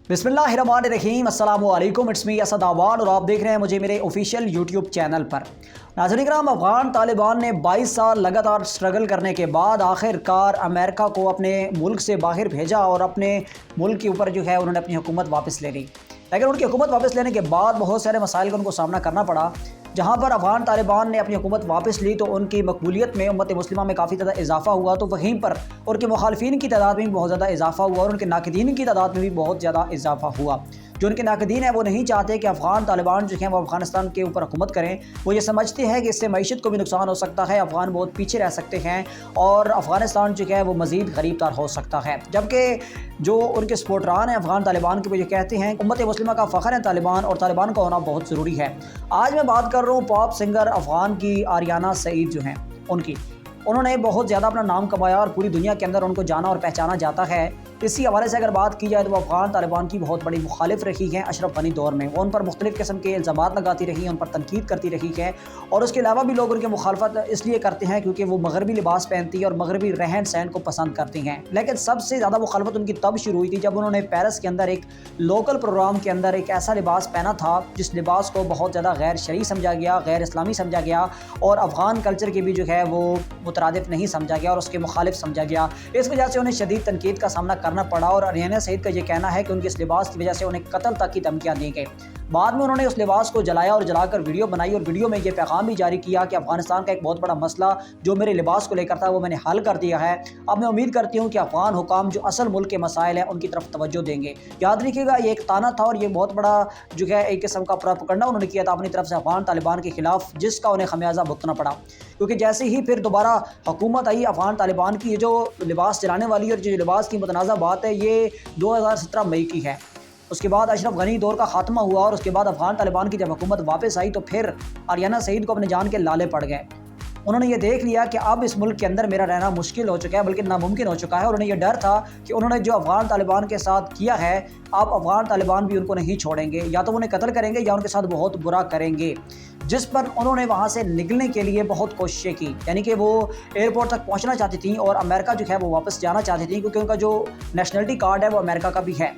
बिस्मिल्लाहिर्रहमानिर्रहीम अस्सलाम वालेकुम, इट्स मी असद आवान और आप देख रहे हैं मुझे मेरे ऑफिशियल यूट्यूब चैनल पर। नाज़रीन किराम, अफ़गान तालिबान ने 22 साल लगातार स्ट्रगल करने के बाद आखिरकार अमेरिका को अपने मुल्क से बाहर भेजा और अपने मुल्क के ऊपर जो है उन्होंने अपनी हुकूमत वापस ले ली। लेकिन उनकी हुकूमत वापस लेने के बाद बहुत सारे मसाइल का उनको सामना करना पड़ा। जहाँ पर अफ़गान तालिबान ने अपनी हुकूमत वापस ली तो उनकी मकबूलियत में उम्मत मुस्लिमा में काफ़ी ज़्यादा इजाफा हुआ, तो वहीं पर उनके मुखालफिन की तादाद में भी बहुत ज़्यादा इजाफा हुआ और उनके नाक़दीन की तादाद में भी बहुत ज़्यादा इजाफा हुआ। जो उनके नाक़दीन हैं वो नहीं चाहते कि अफ़गान तालिबान जो हैं वो अफ़गानिस्तान के ऊपर हुकूमत करें। वो ये समझते हैं कि इससे मईशत को भी नुकसान हो सकता है, अफ़गान बहुत पीछे रह सकते हैं और अफ़गानिस्तान जो है वो मज़ीद गरीब तार हो सकता है। जबकि जो उनके सपोर्टरान हैं अफ़गान तालिबान के, वो ये कहते हैं उम्मत मुस्लिमा का फ़ख्र है तालिबान और तालिबान का होना बहुत ज़रूरी है। आज मैं बात कर रहा हूँ पॉप सिंगर अफ़गान की आरियाना सईद जो हैं उनकी। उन्होंने बहुत ज़्यादा अपना नाम कमाया और पूरी दुनिया के अंदर उनको जाना और पहचाना जाता है। इसी हवाले से अगर बात की जाए तो वो अफ़गान तालिबान की बहुत बड़ी मुखालिफ रही हैं अशरफ गनी दौर में। वो उन पर मुख्तलिफ़ किस्म के इल्ज़ामात लगाती रही हैं, उन पर तनकीद करती रही है और उसके अलावा भी लोग उनकी मुखालफत इसलिए करते हैं क्योंकि वो मगरबी लिबास पहनती है और मगरबी रहन सहन को पसंद करती हैं। लेकिन सबसे ज़्यादा मुखालफत उनकी तब शुरू हुई थी जब उन्होंने पेरिस के अंदर एक लोकल प्रोग्राम के अंदर एक ऐसा लिबास पहना था जिस लिबास को बहुत ज़्यादा गैर शरई समझा गया, गैर इस्लामी समझा गया और अफ़गान कल्चर के भी जो है वो मुतरादिफ नहीं समझा गया और उसके मुखालिफ समझा गया। इस वजह से उन्हें शदीद तनकीद का सामना करना पड़ा और आरियाना सईद का ये कहना है कि उनके इस लिबास की वजह से उन्हें कत्ल तक की धमकियां दी गई। बाद में उन्होंने उस लिबास को जलाया और जलाकर वीडियो बनाई और वीडियो में ये पैगाम भी जारी किया कि अफगानिस्तान का एक बहुत बड़ा मसला जो मेरे लिबास को लेकर था वो मैंने हल कर दिया है। अब मैं उम्मीद करती हूँ कि अफगान हुकाम जो असल मुल्क के मसाइल हैं उनकी तरफ तवज्जो देंगे। याद रखिएगा ये एक ताना था और ये बहुत बड़ा जो है एक किस्म का प्रोपेगेंडा उन्होंने किया था अपनी तरफ से अफगान तालिबान के खिलाफ, जिसका उन्हें खमियाजा भुगतना पड़ा। क्योंकि जैसे ही फिर दोबारा हुकूमत आई अफगान तालिबान की, ये जो लिबास जलाने वाली और जो लिबास की मुतनाज़ा बात है ये 2017 मई की है। उसके बाद अशरफ गनी दौर का खात्मा हुआ और उसके बाद अफगान तालिबान की जब हुकूमत वापस आई तो फिर आरियाना सईद को अपने जान के लाले पड़ गए। उन्होंने ये देख लिया कि अब इस मुल्क के अंदर मेरा रहना मुश्किल हो चुका है, बल्कि नामुमकिन हो चुका है। और उन्हें यह डर था कि उन्होंने जो अफगान तालिबान के साथ किया है अब अफगान तालिबान भी उनको नहीं छोड़ेंगे, या तो उन्हें कत्ल करेंगे या उनके साथ बहुत बुरा करेंगे। जिस पर उन्होंने वहाँ से निकलने के लिए बहुत कोशिशें की, यानी कि वो एयरपोर्ट तक पहुँचना चाहती थी और अमेरिका जो है वो वापस जाना चाहती थी क्योंकि उनका जो नेशनलिटी कार्ड है वो अमेरिका का भी है।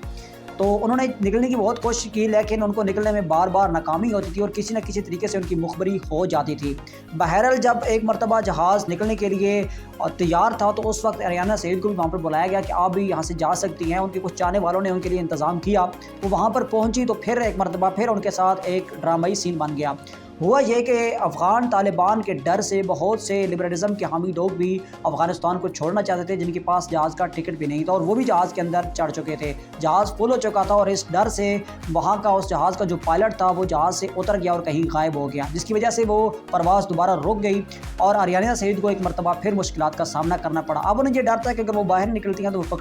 तो उन्होंने निकलने की बहुत कोशिश की लेकिन उनको निकलने में बार बार नाकामी होती थी और किसी न किसी तरीके से उनकी मुखबरी हो जाती थी। बहरहाल जब एक मरतबा जहाज़ निकलने के लिए तैयार था तो उस वक्त आरियाना सईद को भी वहाँ पर बुलाया गया कि आप भी यहाँ से जा सकती हैं। उनके कुछ चाहने वालों ने उनके लिए इंतज़ाम किया, वो वहाँ पर पहुँची तो फिर एक मरतबा फिर उनके साथ एक ड्रामाई सीन बन गया। हुआ ये कि अफ़गान तालिबान के डर से बहुत से लिबरलिज़म के हामी लोग भी अफ़गानिस्तान को छोड़ना चाहते थे जिनके पास जहाज़ का टिकट भी नहीं था और वो भी जहाज़ के अंदर चढ़ चुके थे। जहाज़ फुल हो चुका था और इस डर से वहाँ का उस जहाज़ का जो पायलट था वो जहाज़ से उतर गया और कहीं गायब हो गया, जिसकी वजह से वो परवाज़ दोबारा रुक गई और आरियाना सईद को एक मरतबा फिर मुश्किलात का सामना करना पड़ा। अब उन्हें ये डर था कि अगर वो बाहर निकलती हैं तो वो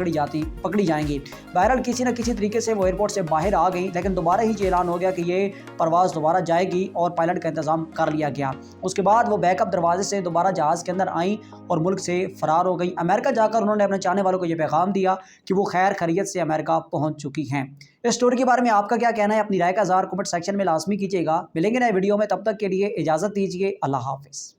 पकड़ी जाएंगी। बहरहाल किसी न किसी तरीके से वो एयरपोर्ट से बाहर आ गई, लेकिन दोबारा ही ऐलान हो गया कि ये परवाज़ दोबारा जाएगी और पायलट का इंतज़ाम कर लिया गया। उसके बाद वो बैकअप दरवाजे से दोबारा जहाज़ के अंदर आई और मुल्क से फरार हो गई। अमेरिका जाकर उन्होंने अपने चाहने वालों को ये पैगाम दिया कि वो खैर खैरियत से अमेरिका पहुंच चुकी हैं। इस स्टोरी के बारे में आपका क्या कहना है? अपनी राय का इज़हार कमेंट सेक्शन में लाजमी कीजिएगा। मिलेंगे नए वीडियो में, तब तक के लिए इजाज़त दीजिए। अल्लाह हाफ़िज़।